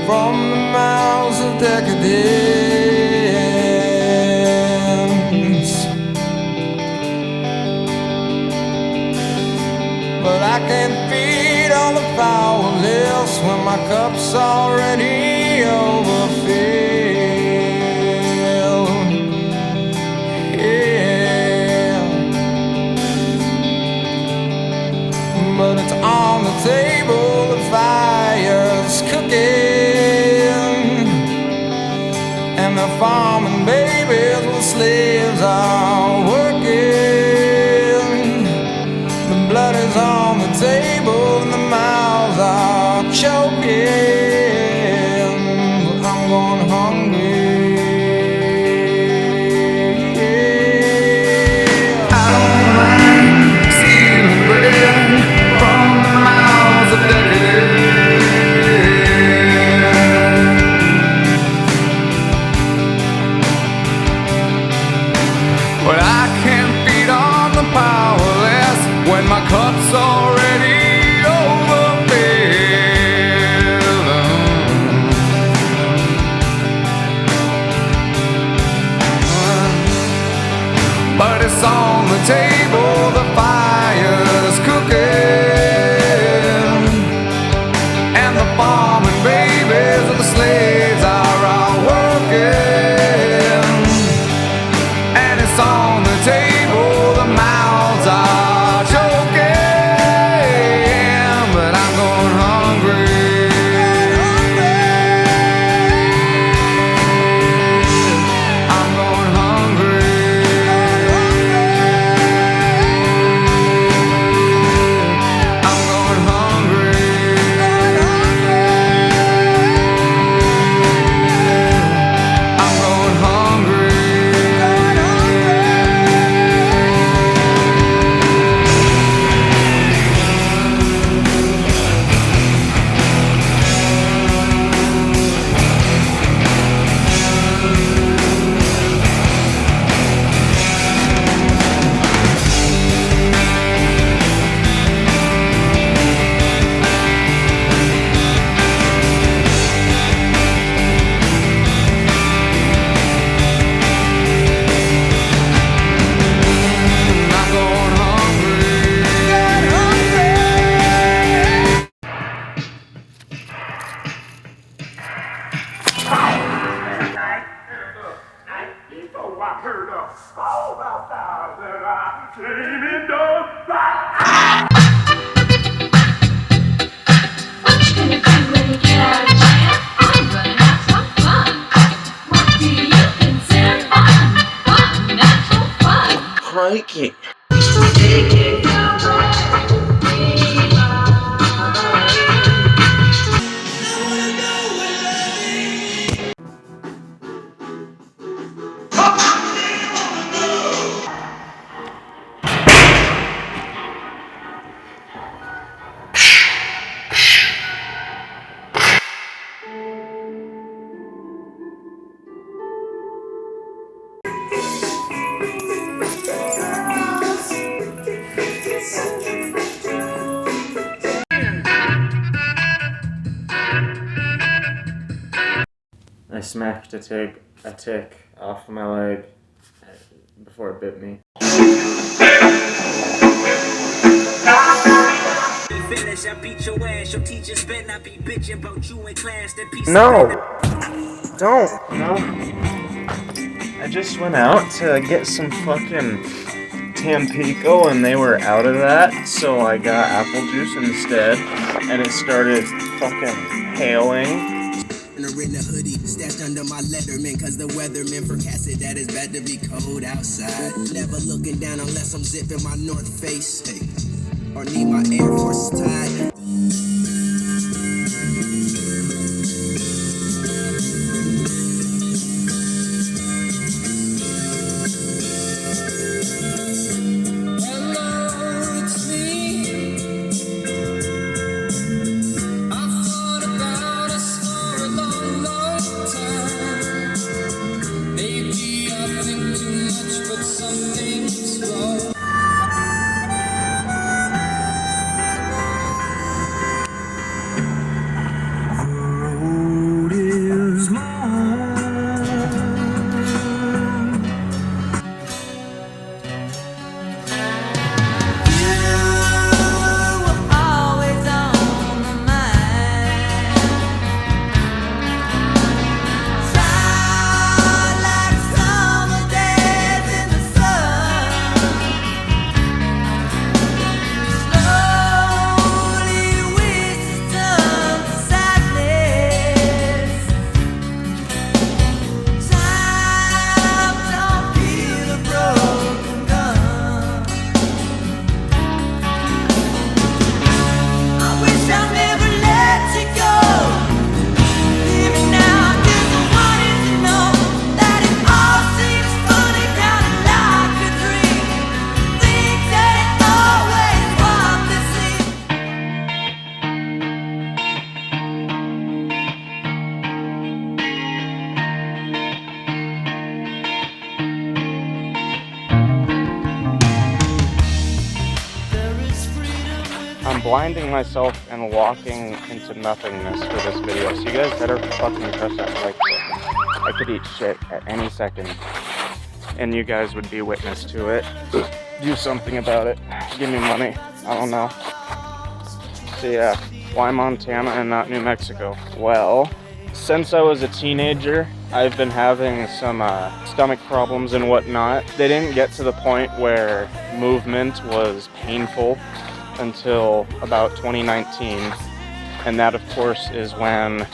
from the mouths of decadence. But I can't feed all the powerless when my cup's already overfilled. Yeah, but it's on the table, the fire's cooking, and the farming babies with slaves are working. The blood is on the table and the mouths are choking. I'm going hungry. I don't mind stealing bread from the mouths of decadence. But I can't feed on the powerless when my cup's already overfilled. But it's on the table, the fire's cooking, and the farming babies and the slaves are all working. And it's on the table, the mouths are choking, but I'm going hungry. I'm going hungry. I'm going hungry. I'm going hungry. I'm going hungry. I heard a all about that I came in done. What you gonna do when you get out of jail? I'm gonna have some fun. What do you consider fun? Fun, natural fun. Crikey. I smacked a tick off my leg before it bit me. No! Don't! No. I just went out to get some fucking Tampico and they were out of that, so I got apple juice instead, and it started fucking hailing. In a hoodie, stashed under my letterman, cause the weatherman forecasted that it's bad to be cold outside. Never looking down unless I'm zipping my North Face, or need my Air Force tied. blinding myself and walking into nothingness for this video. So you guys better fucking press that like button. I could eat shit at any second, and you guys would be witness to it. Do something about it. Give me money. I don't know. So yeah, why Montana and not New Mexico? Well, since I was a teenager, I've been having some stomach problems and whatnot. They didn't get to the point where movement was painful until about 2019. And that, of course, is when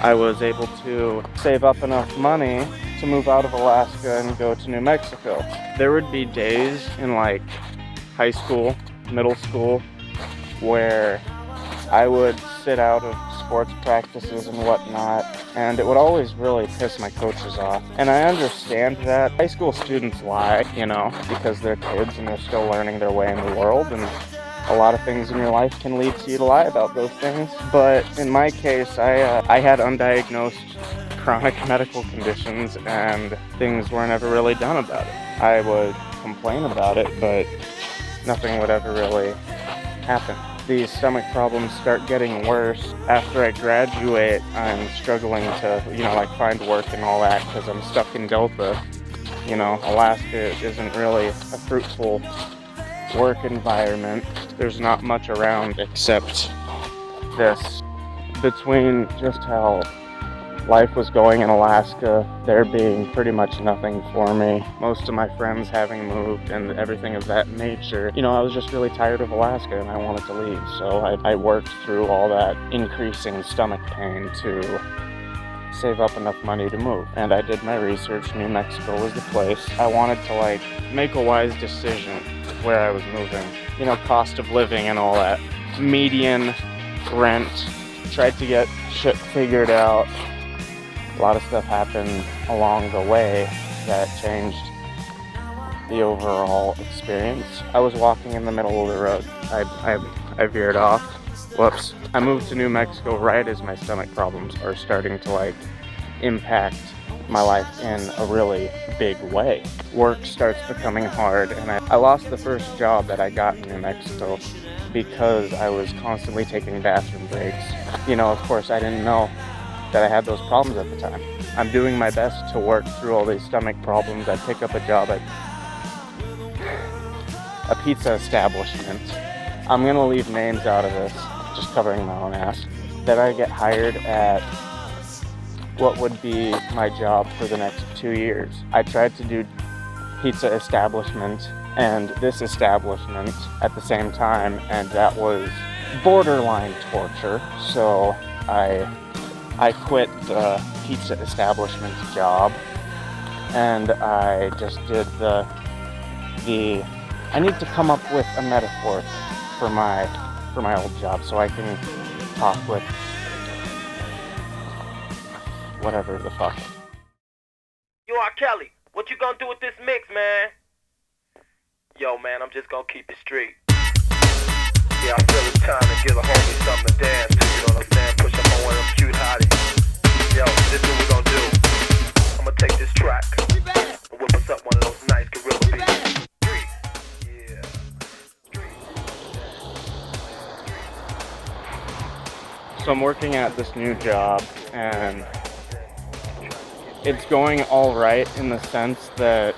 I was able to save up enough money to move out of Alaska and go to New Mexico. There would be days in like high school, middle school, where I would sit out of sports practices and whatnot, and it would always really piss my coaches off. And I understand that high school students lie, you know, because they're kids and they're still learning their way in the world, and a lot of things in your life can lead to you to lie about those things. But in my case, I had undiagnosed chronic medical conditions, and things were never really done about it. I would complain about it, but nothing would ever really happen. These stomach problems start getting worse. After I graduate, I'm struggling to, like find work and all that because I'm stuck in Delta. Alaska isn't really a fruitful work environment. There's not much around except this. Between just how life was going in Alaska, there being pretty much nothing for me, most of my friends having moved and everything of that nature, I was just really tired of Alaska and I wanted to leave. So I worked through all that increasing stomach pain to save up enough money to move. And I did my research. New Mexico was the place. I wanted to make a wise decision where I was moving. Cost of living and all that. Median rent. Tried to get shit figured out. A lot of stuff happened along the way that changed the overall experience. I was walking in the middle of the road. I veered off. Whoops. I moved to New Mexico right as my stomach problems are starting to impact my life in a really big way. Work starts becoming hard, and I lost the first job that I got in New Mexico because I was constantly taking bathroom breaks. Of course, I didn't know that I had those problems at the time. I'm doing my best to work through all these stomach problems. I pick up a job at a pizza establishment. I'm gonna leave names out of this, just covering my own ass. Then I get hired at what would be my job for the next 2 years. I tried to do pizza establishment and this establishment at the same time, and that was borderline torture. So I quit the pizza establishment job, and I just did I need to come up with a metaphor for my old job so I can talk with whatever the fuck. Yo, R. Kelly, what you gonna do with this mix, man? Yo, man, I'm just gonna keep it straight. Yeah, I feel it's time to give a homie something to dance to, you know what I'm saying? Push up on one of them cute hotties. Yo, this is what we gonna do. I'm gonna take this track and whip us up one of those nice gorilla beats. Yeah. So I'm working at this new job, and it's going all right in the sense that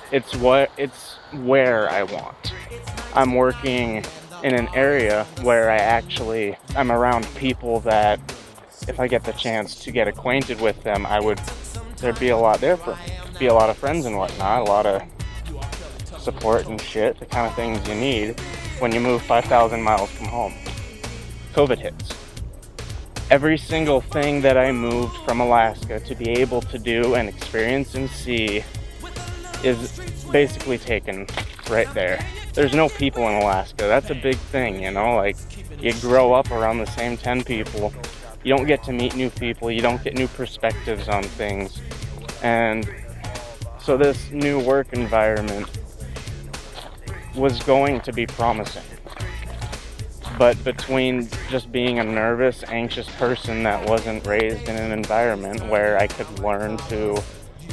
it's where I want. I'm working in an area where I'm around people that if I get the chance to get acquainted with them, there'd be a lot there for me. Be a lot of friends and whatnot, a lot of support and shit, the kind of things you need when you move 5,000 miles from home. COVID hits. Every single thing that I moved from Alaska to be able to do and experience and see is basically taken right there. There's no people in Alaska. That's a big thing, you grow up around the same 10 people. You don't get to meet new people. You don't get new perspectives on things. And so this new work environment was going to be promising. But between just being a nervous, anxious person that wasn't raised in an environment where I could learn to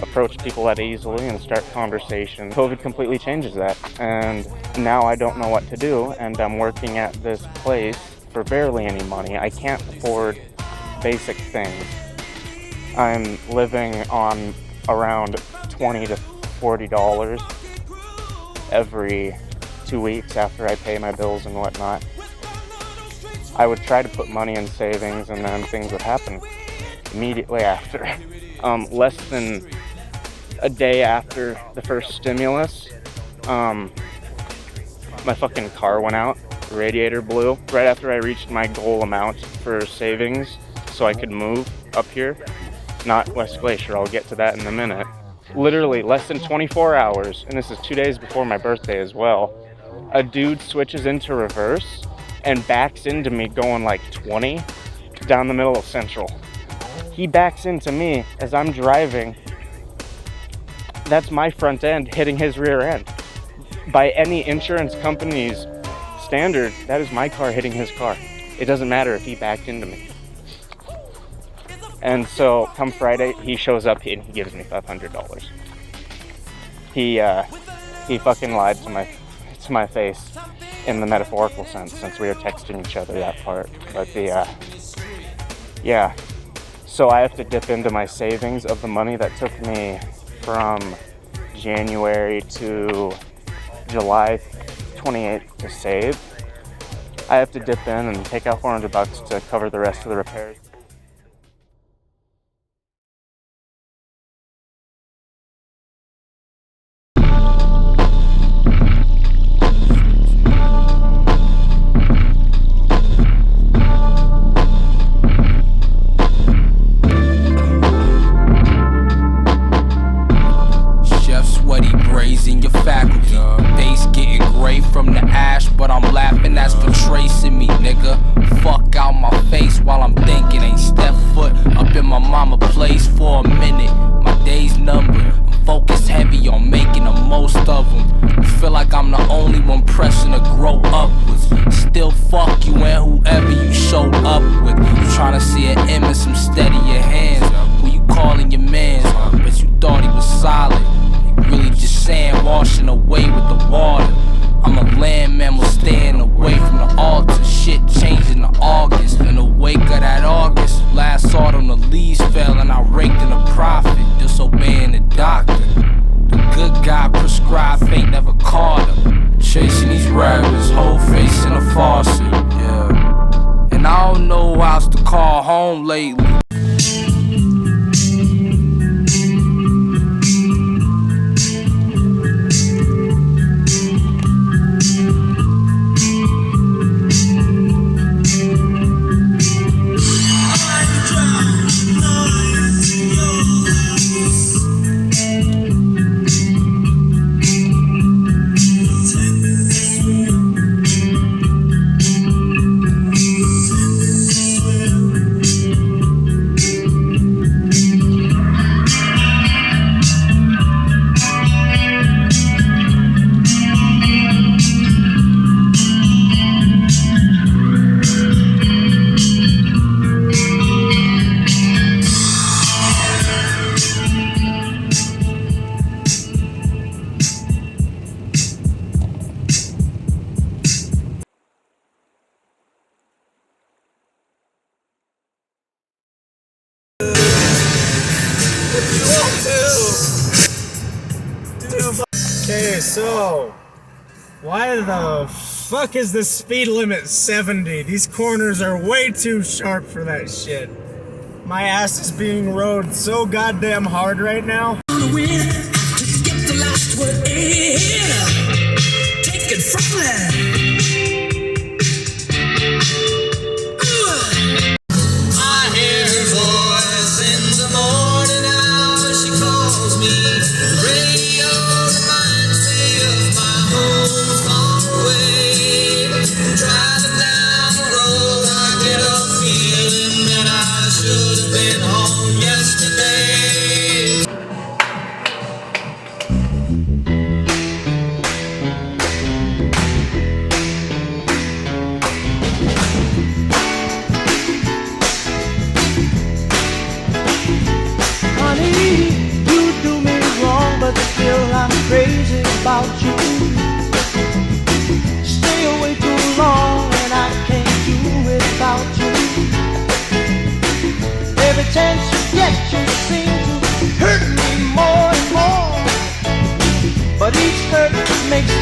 approach people that easily and start conversation. COVID completely changes that, and now I don't know what to do, and I'm working at this place for barely any money. I can't afford basic things. I'm living on around $20 to $40 every 2 weeks after I pay my bills and whatnot. I would try to put money in savings, and then things would happen immediately after. Less than a day after the first stimulus, my fucking car went out, the radiator blew. Right after I reached my goal amount for savings so I could move up here, not West Glacier, I'll get to that in a minute. Literally less than 24 hours, and this is 2 days before my birthday as well, a dude switches into reverse and backs into me going like 20 down the middle of Central. He backs into me as I'm driving. That's my front end hitting his rear end. By any insurance company's standard, that is my car hitting his car. It doesn't matter if he backed into me. And so come Friday, he shows up and he gives me $500. He fucking lied to my face in the metaphorical sense, since we were texting each other that part. But yeah. So I have to dip into my savings of the money that took me from January to July 28th to save. I have to dip in and take out $400 to cover the rest of the repairs. In your faculty, face getting gray from the ash, but I'm laughing, that's for tracing me, nigga. Fuck out my face while I'm thinking, ain't step foot up in my mama place for a minute. My day's numbered, I'm focused heavy on making the most of them. Feel like I'm the only one pressing to grow upwards. Still fuck you and whoever you showed up with. You tryna see an image, some steady your hands. Who you calling your mans? Bet you thought he was solid. Really just sand washing away with the water. I'm a land mammal staying away from the altar. Shit changing to August. In the wake of that August, last autumn the leaves fell and I raked in a profit, disobeying the doctor. The good guy prescribed fate never caught him. Chasing these rabbits, whole face in a faucet, yeah. And I don't know how else to call home lately. Okay, so why the fuck is the speed limit 70? These corners are way too sharp for that shit. My ass is being rode so goddamn hard right now.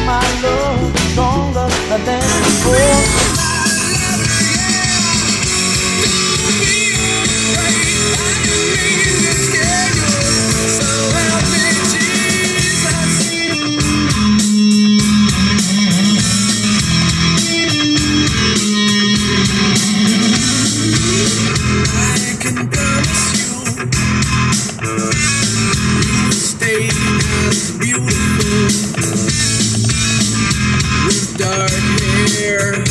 my love stronger than before. I can promise you, you will stay as beautiful with dark hair and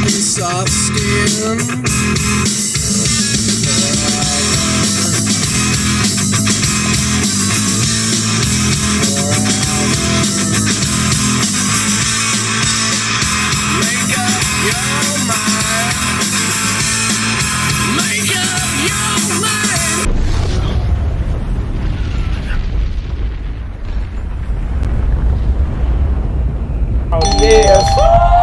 soft skin. Make up your mind. Make up your mind. Oh, yes.